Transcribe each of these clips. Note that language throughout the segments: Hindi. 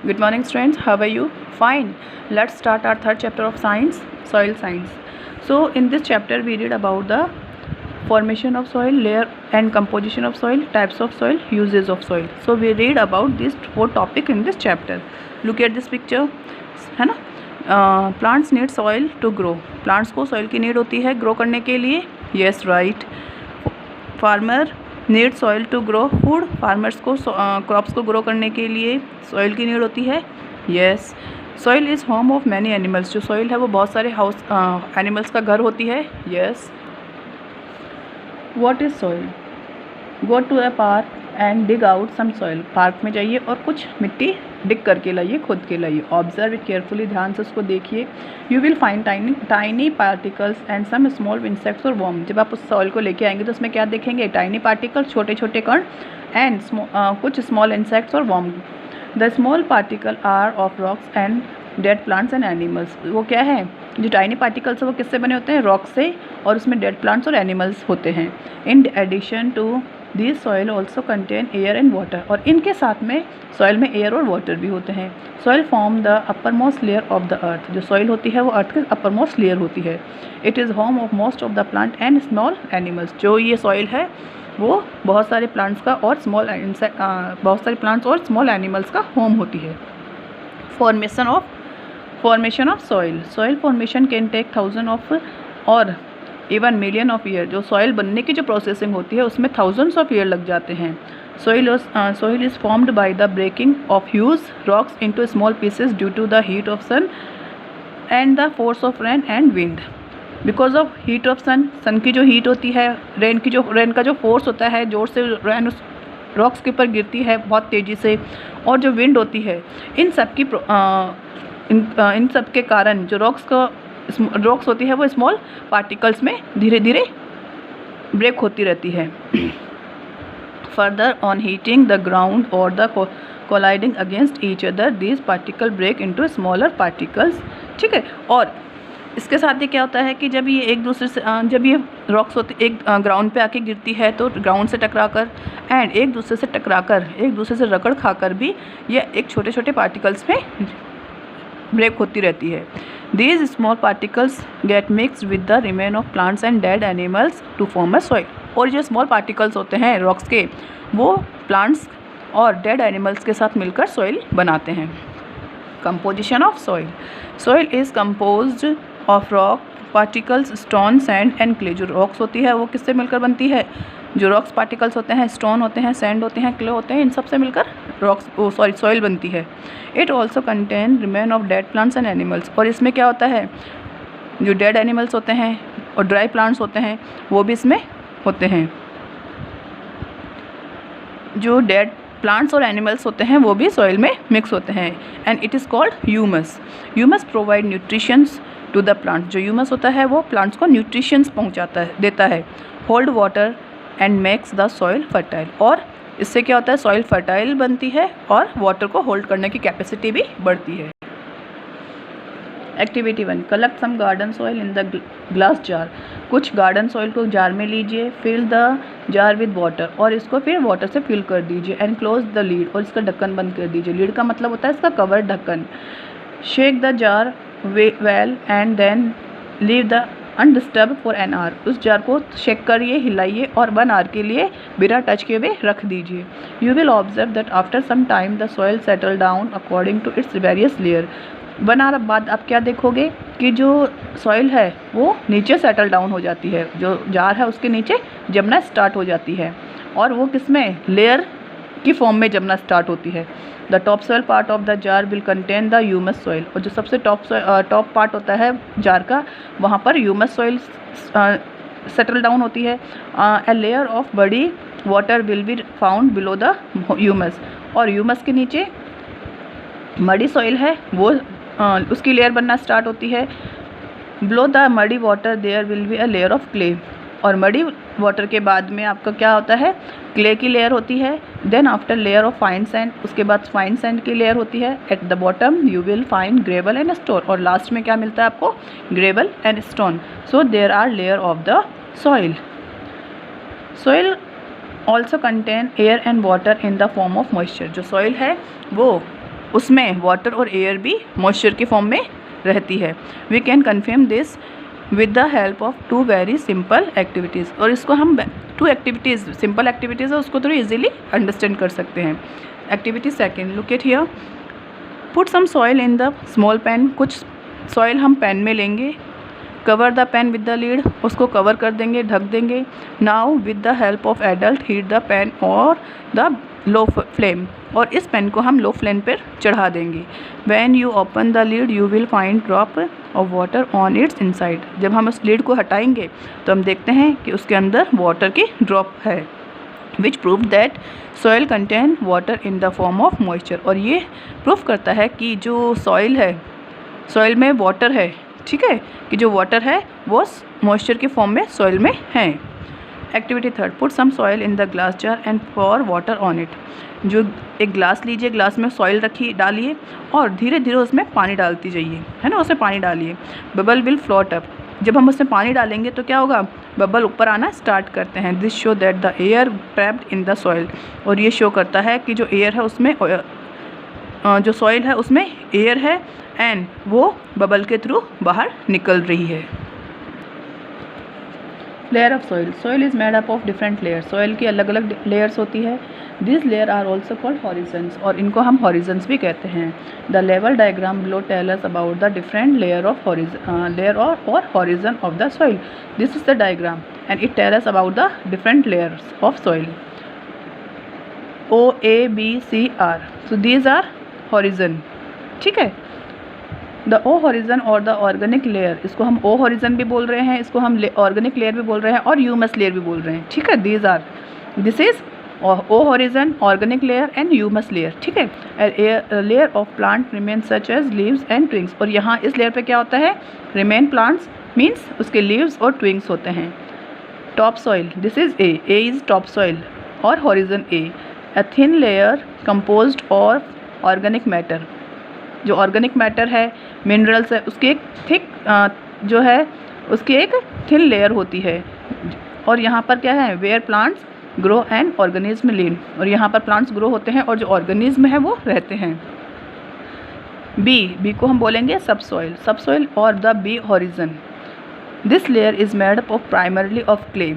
Good morning, students. How are you? Fine. Let's start our third chapter of science, soil science. So, in this chapter, we read about the formation of soil, layer and composition of soil, types of soil, uses of soil. So, we read about these four topics in this chapter. Look at this picture, है ना? Plants need soil to grow. Plants को soil की need होती है grow करने के लिए. Yes, right. Farmer need soil to grow food. Farmers को क्रॉप्स को ग्रो करने के लिए सॉइल की नीड होती है. Yes. Soil is home of many animals. जो सॉइल है वो बहुत सारे हाउस एनिमल्स का घर होती है. Yes. What is soil? Go to a park and dig out some soil. Park में जाइए और कुछ मिट्टी डिग करके लाइए, खुद के लाइए. Observe it carefully. ध्यान से उसको देखिए. You will find tiny particles and some small insects और वॉर्म. जब आप उस सॉइल को लेके आएंगे तो उसमें क्या देखेंगे? टाइनी पार्टिकल्स, छोटे छोटे कण, एंड कुछ स्मॉल इंसेक्ट्स और worm. The small particle are of rocks and dead plants and animals. वो क्या है? जो टाइनी पार्टिकल्स है वो किससे बने होते हैं? रॉक से, और उसमें डेड प्लांट्स और एनिमल्स होते हैं. In addition to this soil also contain air and water. और इनके साथ में सॉइल में एयर और वाटर भी होते हैं. Soil form the upper most layer of the earth. जो सॉइल होती है वो अर्थ के अपर मोस्ट लेयर होती है. It is home of most of the plant and small animals. जो ये सॉइल है वो बहुत सारे प्लांट्स का और बहुत सारे प्लांट्स और स्मॉल एनिमल्स का होम होती है. Formation of soil. Soil formation can take 1000 of or even million of year. जो सॉइल बनने की जो प्रोसेसिंग होती है उसमें थाउजेंड्स ऑफ ईयर लग जाते हैं. Soil is formed by the breaking off huge rocks into small pieces due to the heat of sun and the force of rain and wind. Because of heat of sun की जो हीट होती है, रेन का जो फोर्स होता है, जोर से रेन उस रॉक्स के ऊपर गिरती है बहुत तेज़ी से, और जो विंड होती है, इन सब के कारण जो रॉक्स होती है वो स्मॉल पार्टिकल्स में धीरे धीरे ब्रेक होती रहती है. Further on heating the ground और the colliding against each other these particle break into smaller particles. ठीक है. और इसके साथ ही क्या होता है कि जब ये एक दूसरे से जब ये रॉक्स होती एक ग्राउंड पे आके गिरती है तो ग्राउंड से टकराकर एंड एक दूसरे से रगड़ खाकर भी ये एक छोटे छोटे पार्टिकल्स में ब्रेक होती रहती है. These small particles get mixed with the remain of plants and dead animals to form a soil. और जो स्मॉल पार्टिकल्स होते हैं रॉक्स के वो प्लांट्स और डेड एनिमल्स के साथ मिलकर सॉइल बनाते हैं. Composition of soil. Soil is composed of rock particles, stone, sand and clay. जो रॉक्स होती है वो किससे मिलकर बनती है? जो रॉक्स पार्टिकल्स होते हैं, स्टोन होते हैं, सैंड होते हैं, क्ले होते हैं, इन सब से मिलकर सॉइल बनती है. It also contain remain of dead plants and animals. और इसमें क्या होता है? जो डेड एनिमल्स होते हैं और ड्राई प्लांट्स होते हैं वो भी इसमें होते हैं. जो डेड प्लांट्स और एनिमल्स होते हैं वो भी सॉइल में मिक्स होते हैं. And it is called humus. Humus provide nutritions to the plant. जो ह्यूमस होता है वो प्लांट्स को न्यूट्रिशंस देता है. Hold water and makes the soil fertile. और इससे क्या होता है? सॉइल फर्टाइल बनती है और वाटर को होल्ड करने की कैपेसिटी भी बढ़ती है. Activity 1. Collect some garden soil in the glass jar. कुछ गार्डन सॉइल को जार में लीजिए. Fill the jar with water. और इसको फिर वाटर से फिल कर दीजिए. And close the lid. और इसका ढक्कन बंद कर दीजिए. लीड का मतलब होता है इसका कवर, ढक्कन. Shake the jar well and then leave the undisturb for an hour. उस जार को शेक करिए, हिलाइए और 1 आवर के लिए बिना टच किए हुए रख दीजिए. You will observe that after some time the soil settle down according to its various layer. 1 hour बाद आप क्या देखोगे कि जो सॉइल है वो नीचे सेटल डाउन हो जाती है. जो जार है उसके नीचे जमना स्टार्ट हो जाती है. और वो किसमें? लेयर की फॉर्म में जमना स्टार्ट होती है. The top soil part of the jar will contain the humus soil. और जो सबसे टॉप पार्ट होता है जार का, वहाँ पर ह्यूमस सॉइल सेटल डाउन होती है. A layer of body water will be found below the humus. और ह्यूमस के नीचे मडी सॉइल है वो उसकी लेयर बनना स्टार्ट होती है. Below the muddy water there will be a layer of clay. और मडी वाटर के बाद में आपका क्या होता है? क्ले की लेयर होती है. Then after layer of fine sand, उसके बाद फाइन सैंड की लेयर होती है. At the bottom you will find gravel and stone. और लास्ट में क्या मिलता है आपको? Gravel and stone. So there are layer of the soil. Soil also contain air and water in the form of moisture. जो सॉइल है वो उसमें वाटर और एयर भी मॉइस्चर की फॉर्म में रहती है। We can confirm this with the help of two very simple activities, और इसको हम टू एक्टिविटीज़, सिंपल एक्टिविटीज़ है उसको थोड़ी इजीली अंडरस्टैंड कर सकते हैं। Activity second, look at here, put some soil in the small pan, कुछ सॉइल हम पैन में लेंगे, cover the pan with the lid, उसको कवर कर देंगे, ढक देंगे। Now with the help of adult heat the pan on the low flame, और इस पैन को हम लो फ्लेम पर चढ़ा देंगे। When you open the lead you will find drop of water on it's inside, जब हम उस लीड को हटाएंगे तो हम देखते हैं कि उसके अंदर वाटर की ड्रॉप है, विच prove that soil contain water in the form of moisture, और ये प्रूफ करता है कि जो सॉइल है, सॉइल में वाटर है, ठीक है, कि जो वाटर है वो मॉइस्चर की फॉर्म में सॉइल में है। Activity third, put some soil in the glass jar and pour water on it, जो एक ग्लास लीजिए, ग्लास में सॉइल रखिए, डालिए और धीरे धीरे उसमें पानी डालती जाइए, है ना, उसमें पानी डालिए। बबल विल फ्लोट अप, जब हम उसमें पानी डालेंगे तो क्या होगा, बबल ऊपर आना स्टार्ट करते हैं। This show that the air trapped in the soil, और ये शो करता है कि जो एयर है उसमें, जो सॉइल है उसमें एयर है एंड वो बबल के थ्रू बाहर निकल रही है। Layer of soil, soil is made up of different layer, soil की अलग अलग लेयर्स होती है। This layer are also called horizons, और इनको हम हॉरिजन्स भी कहते हैं। The level diagram below tell us about the different layer of layer और horizon of the soil. This is the diagram and it tell us about the different layers of soil. O A B C R, so these are horizon, ठीक है। द ओ हॉरिजन और द ऑर्गेनिक लेयर, इसको हम ओ हॉरिजन भी बोल रहे हैं, इसको हम ऑर्गेनिक लेयर भी बोल रहे हैं और ह्यूमस लेयर भी बोल रहे हैं, ठीक है। This is O horizon, organic layer and humus layer, ठीक है। Layer of plant remain such as leaves and twigs, और यहाँ इस लेयर पे क्या होता है, रिमेन प्लांट्स मीन्स उसके लीव्स और ट्विंग्स होते हैं। Top soil, this is A is top soil और horizon A. A thin layer composed of organic matter, जो ऑर्गेनिक मैटर है, मिनरल्स है, उसकी एक थिक जो है उसकी एक थिन लेयर होती है। और यहाँ पर क्या है, where plants grow and organism live, और यहाँ पर प्लांट्स ग्रो होते हैं और जो ऑर्गेनिज्म है वो रहते हैं। बी को हम बोलेंगे सब सॉइल और the B horizon. This layer is made up of primarily of clay,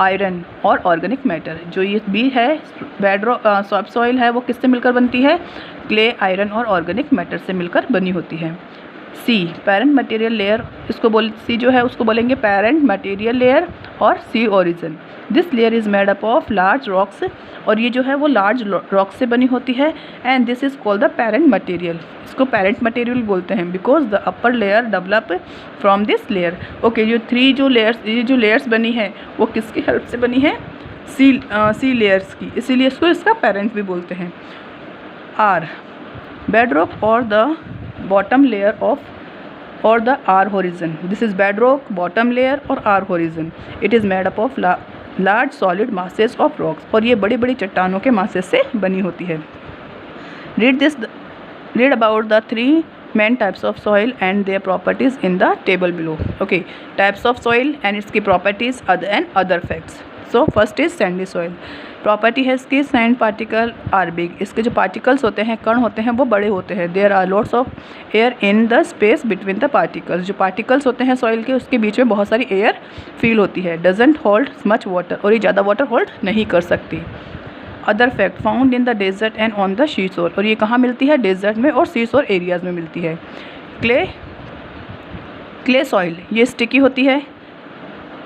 iron और ऑर्गेनिक मैटर। जो ये बी है, सब सॉइल है, वो किससे मिलकर बनती है, क्ले, आयरन और ऑर्गेनिक मैटर से मिलकर बनी होती है। C parent material layer, C जो है उसको बोलेंगे पेरेंट मटेरियल लेयर और C origin. This layer is made up of large rocks, और ये जो है वो लार्ज रॉक से बनी होती है। And this is called the parent material, इसको पेरेंट मटेरियल बोलते हैं because the upper layer develop from this layer. Okay, ये जो लेयर्स बनी है वो किसकी हेल्प से बनी है, सी लेयर्स की, इसीलिए इसको इसका पेरेंट भी बोलते हैं। आर बेडरॉक और द बॉटम लेयर ऑफ और the R horizon. This is bedrock, bottom layer और R horizon. It is made up of large solid masses of rocks, और ये बड़ी बड़ी चट्टानों के मासेस से बनी होती है। Read about the 3 main types of soil and their properties in the table below. Okay, types of soil and its properties and other facts. So first is sandy soil. Property है इसकी, सैंड पार्टिकल आर बिग, इसके जो पार्टिकल्स होते हैं, कण होते हैं, वो बड़े होते हैं। There are lots of air in the space between the particles, जो पार्टिकल्स होते हैं सॉइल के उसके बीच में बहुत सारी एयर फील होती है। डजेंट होल्ड मच वाटर, और ये ज़्यादा वाटर होल्ड नहीं कर सकती। Other fact found in the desert and on the sea shore, और ये कहाँ मिलती है, डेजर्ट में और सी शोर एरियाज़ में मिलती है। क्ले सॉइल, ये स्टिकी होती है।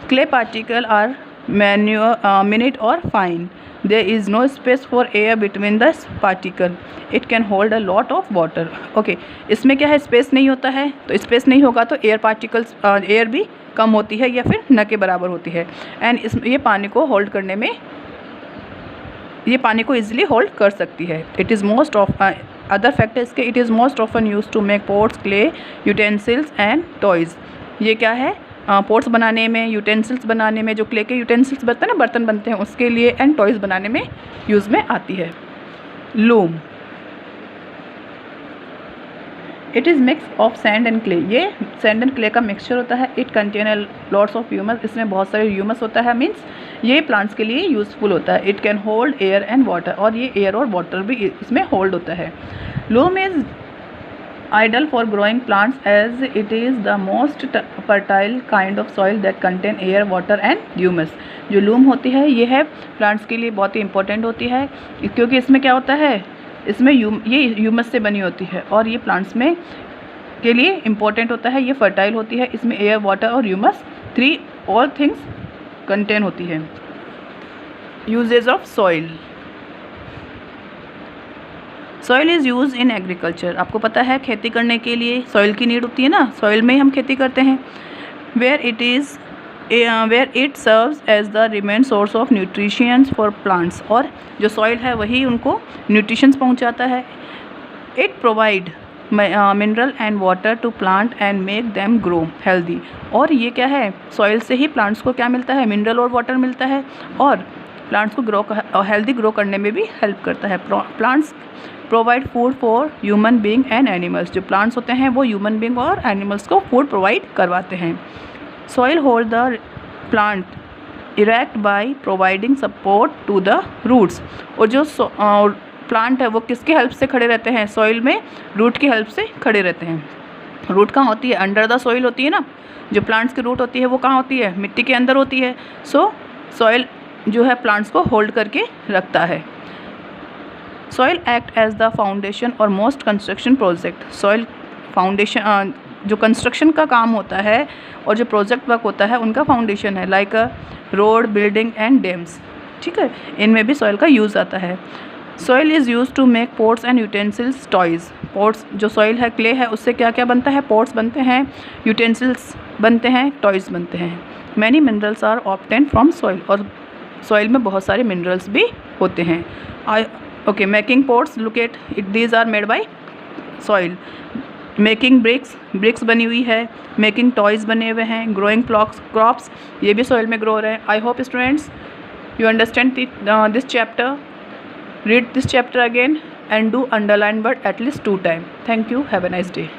क्ले पार्टिकल आर मिनट और fine. There is no space for air between the particle, it can hold a lot of water. Okay, इसमें क्या है, स्पेस नहीं होता है, तो स्पेस नहीं होगा तो एयर पार्टिकल्स, एयर भी कम होती है या फिर न के बराबर होती है। एंड ये पानी को होल्ड करने में, ये पानी को ईजिली होल्ड कर सकती है। It is most of other factors के, it is most often use to make pots, clay, utensils and toys. ये क्या है, पोट्स बनाने में, यूटेंसिल्स बनाने में, जो क्ले के यूटेंसिल्स बनते हैं ना, बर्तन बनते हैं, उसके लिए, एंड टॉयज़ बनाने में यूज़ में आती है। Loom, it is mix of sand and clay, ये सैंड एंड क्ले का मिक्सचर होता है। It contain lots of humus, इसमें बहुत सारे ह्यूमस होता है, मीन्स ये प्लांट्स के लिए यूज़फुल होता है। It can hold air and water, और ये एयर और वाटर भी इसमें होल्ड होता है। Loam is ideal for growing plants as it is the most fertile kind of soil that contain air, water and humus. जो लूम होती है ये है प्लांट्स के लिए बहुत ही इंपॉर्टेंट होती है, क्योंकि इसमें क्या होता है, इसमें ये ह्यूमस से बनी होती है और ये प्लांट्स में के लिए इम्पोर्टेंट होता है। ये फर्टाइल होती है, इसमें एयर, वाटर और ह्यूमस 3 ऑल थिंग्स कंटेन होती है। Uses of soil. Soil is use in agriculture. आपको पता है खेती करने के लिए सॉइल की नीड होती है ना, सॉइल में ही हम खेती करते हैं। Where it serves as the remain source of nutritions for plants. और जो सॉइल है वही उनको न्यूट्रिशंस पहुंचाता है। It provide mineral and water to plant and make them grow healthy. और ये क्या है, सॉइल से ही प्लांट्स को क्या मिलता है, मिनरल और वाटर मिलता है और प्लांट्स को हेल्दी ग्रो करने में भी हेल्प करता है। Plants provide food for human being and animals. जो प्लांट्स होते हैं वो ह्यूमन बींग और एनिमल्स को फूड प्रोवाइड करवाते हैं। Soil hold the plant erect by providing support to the roots. और जो प्लांट है वो किसकी हेल्प से खड़े रहते हैं, सॉइल में रूट की हेल्प से खड़े रहते हैं। रूट कहाँ होती है, अंडर द सॉइल होती है ना। जो प्लांट्स की रूट होती है वो कहाँ होती है, मिट्टी के अंदर होती है। सॉइल जो है प्लांट्स को होल्ड करके रखता है। Soil act as the foundation और most construction project. Soil foundation जो कंस्ट्रक्शन का काम होता है और जो प्रोजेक्ट वर्क होता है उनका फाउंडेशन है, like road, building and dams. ठीक है, इनमें भी सॉइल का यूज़ आता है। Soil is use to make pots and utensils, toys. Pots जो सॉइल है, क्ले है, उससे क्या क्या बनता है, पोट्स बनते हैं, यूटेंसिल्स बनते हैं, टॉयज़ बनते हैं। Many minerals are obtain from soil. और सॉइल में बहुत सारे मिनरल्स भी होते हैं। Okay, making pots, look at it, these are made by soil. Making bricks बनी हुई है। मेकिंग टॉयज़ बने हुए हैं। ग्रोइंग क्रॉप्स, ये भी सॉइल में ग्रो हो रहे हैं। I hope students you understand this chapter. Read this chapter again and do underline word at least 2 times. Thank you. Have a nice day.